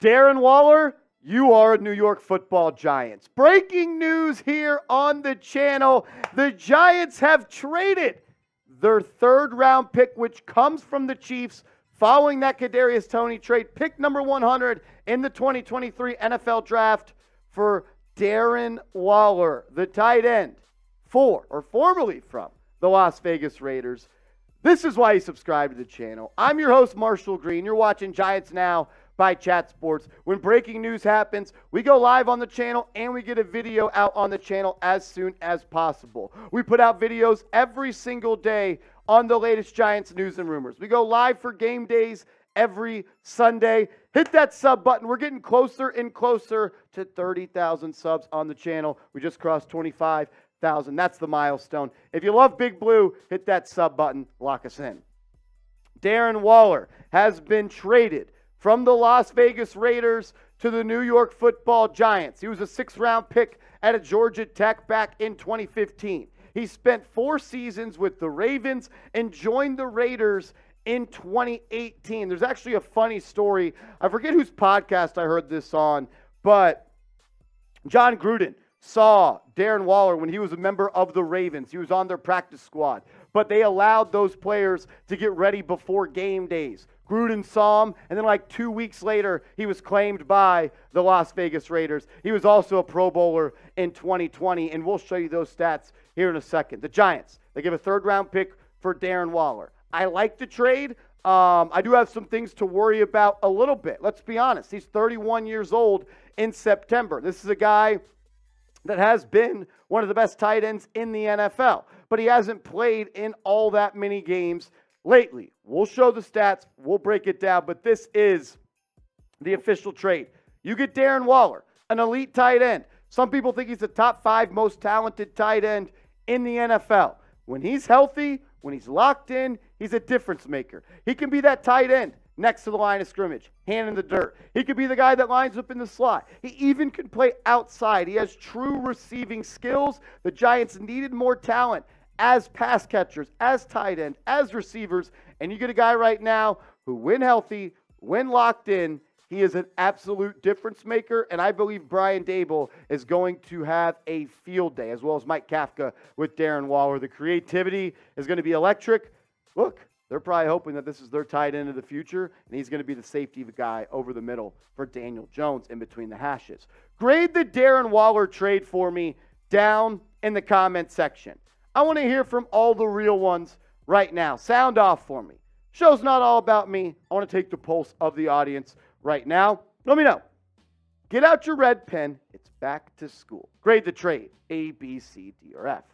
Darren Waller, you are a New York Football Giants. Breaking news here on the channel. The Giants have traded their third-round pick, which comes from the Chiefs, following that Kadarius Toney trade, pick number 100 in the 2023 NFL Draft for Darren Waller, the tight end formerly from the Las Vegas Raiders. This is why you subscribe to the channel. I'm your host, Marshall Green. You're watching Giants Now by Chat Sports. When breaking news happens, we go live on the channel and we get a video out on the channel as soon as possible. We put out videos every single day on the latest Giants news and rumors. We go live for game days every Sunday. Hit that sub button. We're getting closer and closer to 30,000 subs on the channel. We just crossed 25,000. That's the milestone. If you love Big Blue, hit that sub button. Lock us in. Darren Waller has been traded from the Las Vegas Raiders to the New York Football Giants. He was a 6th-round pick out of Georgia Tech back in 2015. He spent 4 seasons with the Ravens and joined the Raiders in 2018. There's actually a funny story. I forget whose podcast I heard this on, but John Gruden saw Darren Waller when he was a member of the Ravens. He was on their practice squad, but they allowed those players to get ready before game days. Gruden saw him, and then like 2 weeks later, he was claimed by the Las Vegas Raiders. He was also a Pro Bowler in 2020, and we'll show you those stats here in a second. The Giants, they give a 3rd-round pick for Darren Waller. I like the trade. I do have some things to worry about a little bit. Let's be honest. He's 31 years old in September. This is a guy that has been one of the best tight ends in the NFL, but he hasn't played in all that many games lately. We'll show the stats. We'll break it down, but this is the official trade. You get Darren Waller, an elite tight end. Some people think he's the top 5 most talented tight end in the NFL. When he's healthy, when he's locked in, he's a difference maker. He can be that tight end next to the line of scrimmage, hand in the dirt. He could be the guy that lines up in the slot. He even can play outside. He has true receiving skills. The Giants needed more talent as pass catchers, as tight end, as receivers, and you get a guy right now who, when healthy, when locked in, he is an absolute difference maker, and I believe Brian Daboll is going to have a field day, as well as Mike Kafka with Darren Waller. The creativity is going to be electric. Look, they're probably hoping that this is their tight end of the future, and he's going to be the safety guy over the middle for Daniel Jones in between the hashes. Grade the Darren Waller trade for me down in the comment section. I want to hear from all the real ones right now. Sound off for me. Show's not all about me. I want to take the pulse of the audience right now. Let me know. Get out your red pen. It's back to school. Grade the trade. A, B, C, D, or F.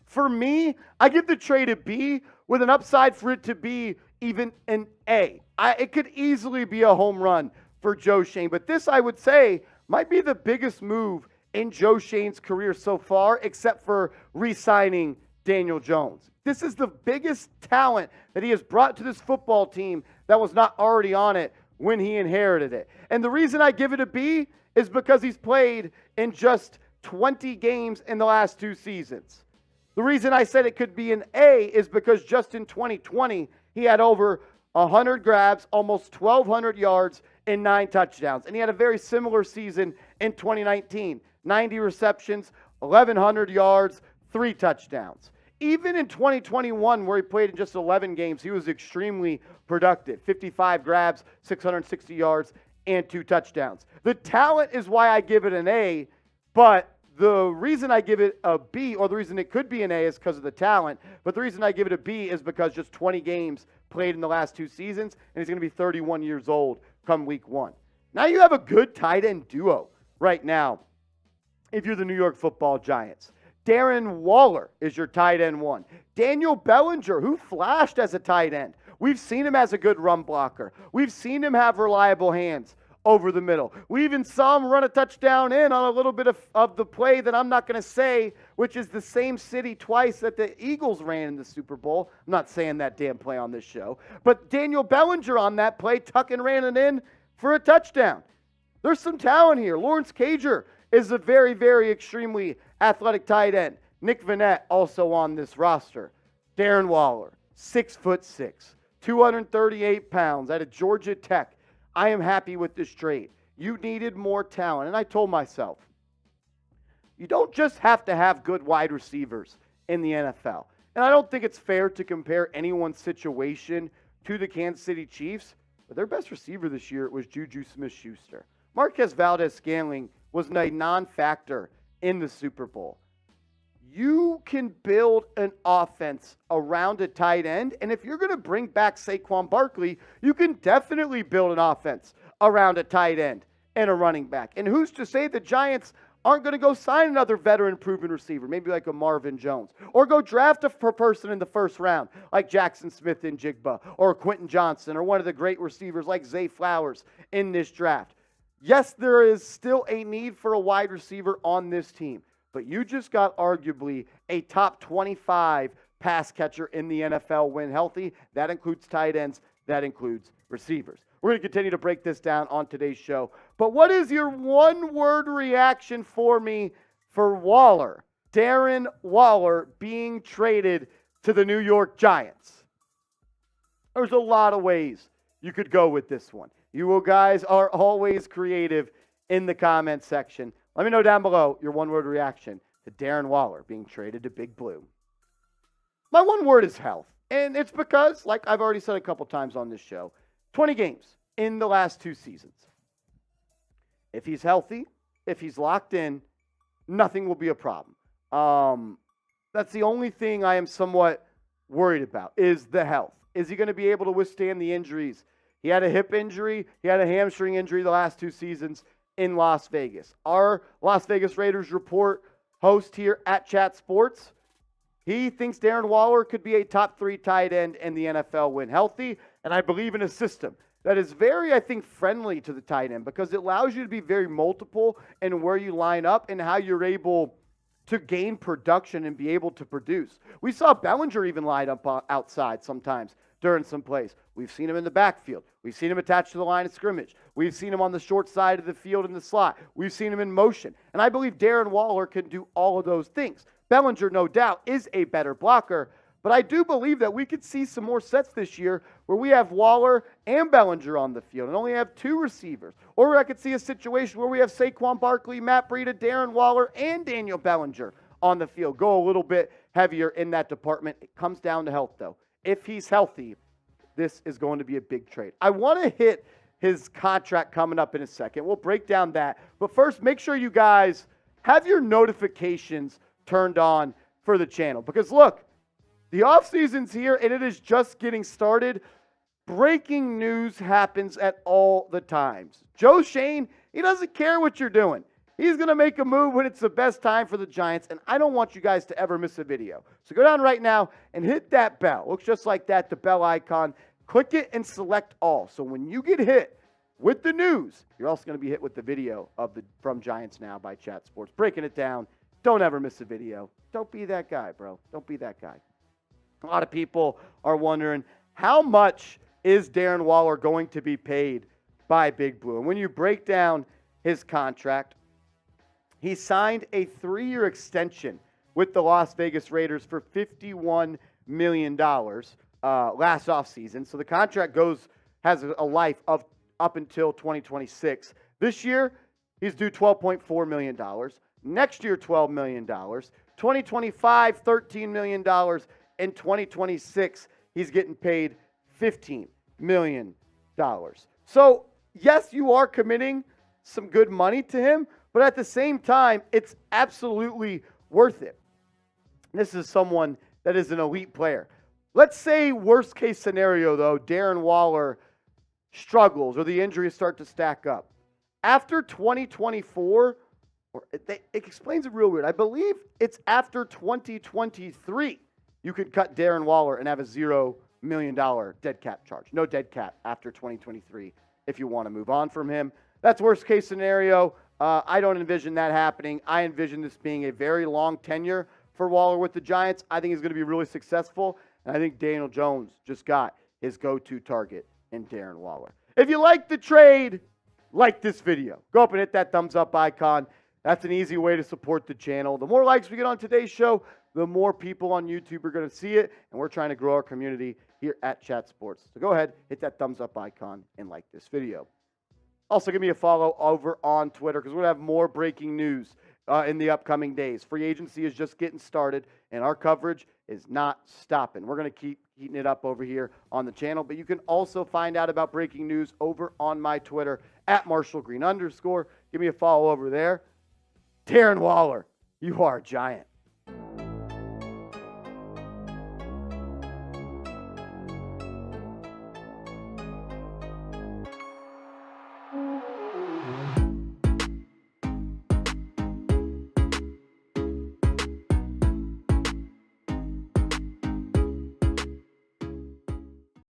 For me, I give the trade a B with an upside for it to be even an A. It could easily be a home run for Joe Schoen, but this, I would say, might be the biggest move in Joe Schoen's career so far, except for re-signing Daniel Jones. This is the biggest talent that he has brought to this football team that was not already on it when he inherited it. And the reason I give it a B is because he's played in just 20 games in the last 2 seasons. The reason I said it could be an A is because just in 2020, he had over 100 grabs, almost 1,200 yards, and 9 touchdowns. And he had a very similar season in 2019. 90 receptions, 1,100 yards, 3 touchdowns. Even in 2021, where he played in just 11 games, he was extremely productive. 55 grabs, 660 yards, and 2 touchdowns. The talent is why I give it an A, but the reason I give it a B, or the reason it could be an A, is because of the talent. But the reason I give it a B is because just 20 games played in the last 2 seasons, and he's going to be 31 years old come week 1. Now you have a good tight end duo right now if you're the New York Football Giants. Darren Waller is your tight end 1. Daniel Bellinger, who flashed as a tight end. We've seen him as a good run blocker. We've seen him have reliable hands over the middle. We even saw him run a touchdown in on a little bit of the play that I'm not going to say, which is the same city twice that the Eagles ran in the Super Bowl. I'm not saying that damn play on this show. But Daniel Bellinger on that play, tuck and ran it in for a touchdown. There's some talent here. Lawrence Cager is a very, very extremely athletic tight end. Nick Vannett also on this roster. Darren Waller, 6'6", 238 pounds, out of Georgia Tech. I am happy with this trade. You needed more talent. And I told myself, you don't just have to have good wide receivers in the NFL. And I don't think it's fair to compare anyone's situation to the Kansas City Chiefs, but their best receiver this year was Juju Smith-Schuster. Marquez Valdez-Scantling was a non-factor in the Super Bowl. You can build an offense around a tight end, and if you're going to bring back Saquon Barkley, you can definitely build an offense around a tight end and a running back. And who's to say the Giants aren't going to go sign another veteran proven receiver, maybe like a Marvin Jones, or go draft a person in the first round like Jackson Smith-Njigba or Quentin Johnson or one of the great receivers like Zay Flowers in this draft. Yes, there is still a need for a wide receiver on this team, but you just got arguably a top 25 pass catcher in the NFL when healthy. That includes tight ends. That includes receivers. We're going to continue to break this down on today's show. But what is your one-word reaction for me for Waller, Darren Waller, being traded to the New York Giants? There's a lot of ways you could go with this one. You guys are always creative in the comment section. Let me know down below your one-word reaction to Darren Waller being traded to Big Blue. My one word is health. And it's because, like I've already said a couple times on this show, 20 games in the last 2 seasons. If he's healthy, if he's locked in, nothing will be a problem. That's the only thing I am somewhat worried about is the health. Is he going to be able to withstand the injuries? He had a hip injury. He had a hamstring injury the last 2 seasons in Las Vegas. Our Las Vegas Raiders report host here at Chat Sports, he thinks Darren Waller could be a top 3 tight end in the NFL when healthy, and I believe in a system that is very, I think, friendly to the tight end because it allows you to be very multiple in where you line up and how you're able to gain production and be able to produce. We saw Bellinger even line up outside sometimes during some plays. We've seen him in the backfield. We've seen him attached to the line of scrimmage. We've seen him on the short side of the field in the slot. We've seen him in motion. And I believe Darren Waller can do all of those things. Bellinger, no doubt, is a better blocker, but I do believe that we could see some more sets this year where we have Waller and Bellinger on the field and only have 2 receivers. Or I could see a situation where we have Saquon Barkley, Matt Breida, Darren Waller, and Daniel Bellinger on the field. Go a little bit heavier in that department. It comes down to health, though. If he's healthy, this is going to be a big trade. I want to hit his contract coming up in a second. We'll break down that. But first, make sure you guys have your notifications turned on for the channel. Because look, the offseason's here and it is just getting started. Breaking news happens at all the times. Joe Schoen, he doesn't care what you're doing. He's going to make a move when it's the best time for the Giants, and I don't want you guys to ever miss a video. So go down right now and hit that bell. Looks just like that, the bell icon. Click it and select all. So when you get hit with the news, you're also going to be hit with the video of from Giants Now by Chat Sports. Breaking it down. Don't ever miss a video. Don't be that guy, bro. Don't be that guy. A lot of people are wondering, how much is Darren Waller going to be paid by Big Blue? And when you break down his contract, he signed a 3-year extension with the Las Vegas Raiders for $51 million last offseason. So the contract has a life of up until 2026. This year, he's due $12.4 million. Next year, $12 million. 2025, $13 million. In 2026, he's getting paid $15 million. So, yes, you are committing some good money to him, but at the same time, it's absolutely worth it. This is someone that is an elite player. Let's say worst case scenario, though, Darren Waller struggles or the injuries start to stack up. After 2024, it explains it real weird. I believe it's after 2023 you could cut Darren Waller and have a $0 million dead cap charge. No dead cap after 2023 if you want to move on from him. That's worst case scenario. I don't envision that happening. I envision this being a very long tenure for Waller with the Giants. I think he's going to be really successful, and I think Daniel Jones just got his go-to target in Darren Waller. If you like the trade, like this video. Go up and hit that thumbs up icon. That's an easy way to support the channel. The more likes we get on today's show, the more people on YouTube are going to see it, and we're trying to grow our community here at Chat Sports. So go ahead, hit that thumbs up icon, and like this video. Also, give me a follow over on Twitter because we're going to have more breaking news in the upcoming days. Free agency is just getting started, and our coverage is not stopping. We're going to keep heating it up over here on the channel, but you can also find out about breaking news over on my Twitter at @MarshallGreen_. Give me a follow over there. Darren Waller, you are a giant.